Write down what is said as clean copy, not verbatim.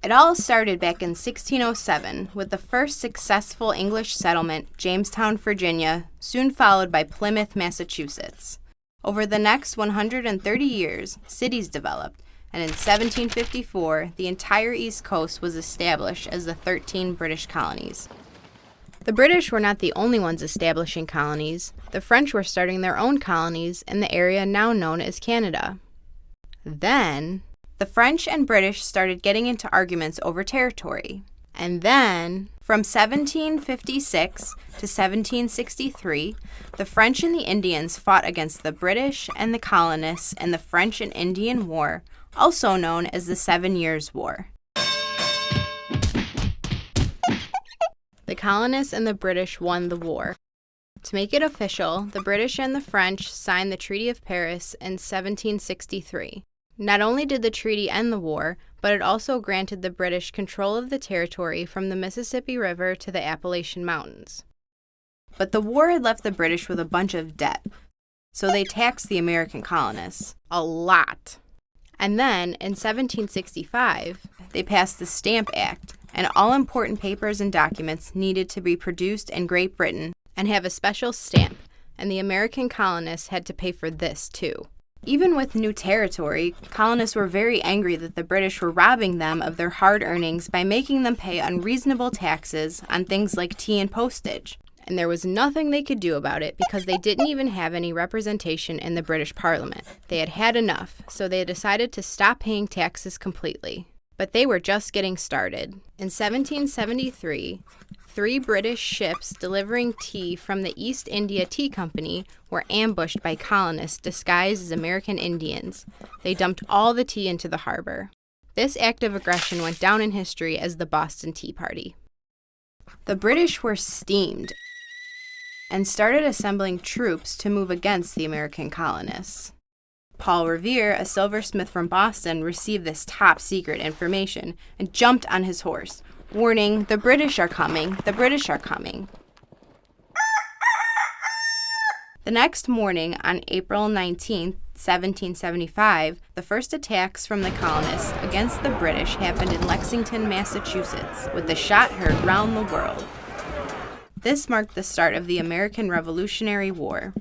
It all started back in 1607 with the first successful English settlement, Jamestown, Virginia, soon followed by Plymouth, Massachusetts. Over the next 130 years, cities developed, and in 1754, the entire East Coast was established as the 13 British colonies. The British were not the only ones establishing colonies. The French were starting their own colonies in the area now known as Canada. Then, the French and British started getting into arguments over territory. And then, from 1756 to 1763, the French and the Indians fought against the British and the colonists in the French and Indian War, also known as the 7 Years' War. The colonists and the British won the war. To make it official, the British and the French signed the Treaty of Paris in 1763. Not only did the treaty end the war, but it also granted the British control of the territory from the Mississippi River to the Appalachian Mountains. But the war had left the British with a bunch of debt, so they taxed the American colonists a lot. And then, in 1765, they passed the Stamp Act, and all important papers and documents needed to be produced in Great Britain and have a special stamp, and the American colonists had to pay for this too. Even with new territory, colonists were very angry that the British were robbing them of their hard earnings by making them pay unreasonable taxes on things like tea and postage. And there was nothing they could do about it because they didn't even have any representation in the British Parliament. They had had enough, so they decided to stop paying taxes completely. But they were just getting started. In 1773, 3 British ships delivering tea from the East India Tea Company were ambushed by colonists disguised as American Indians. They dumped all the tea into the harbor. This act of aggression went down in history as the Boston Tea Party. The British were steamed and started assembling troops to move against the American colonists. Paul Revere, a silversmith from Boston, received this top-secret information and jumped on his horse, warning, "The British are coming, the British are coming." The next morning, on April 19, 1775, the first attacks from the colonists against the British happened in Lexington, Massachusetts, with the shot heard round the world. This marked the start of the American Revolutionary War.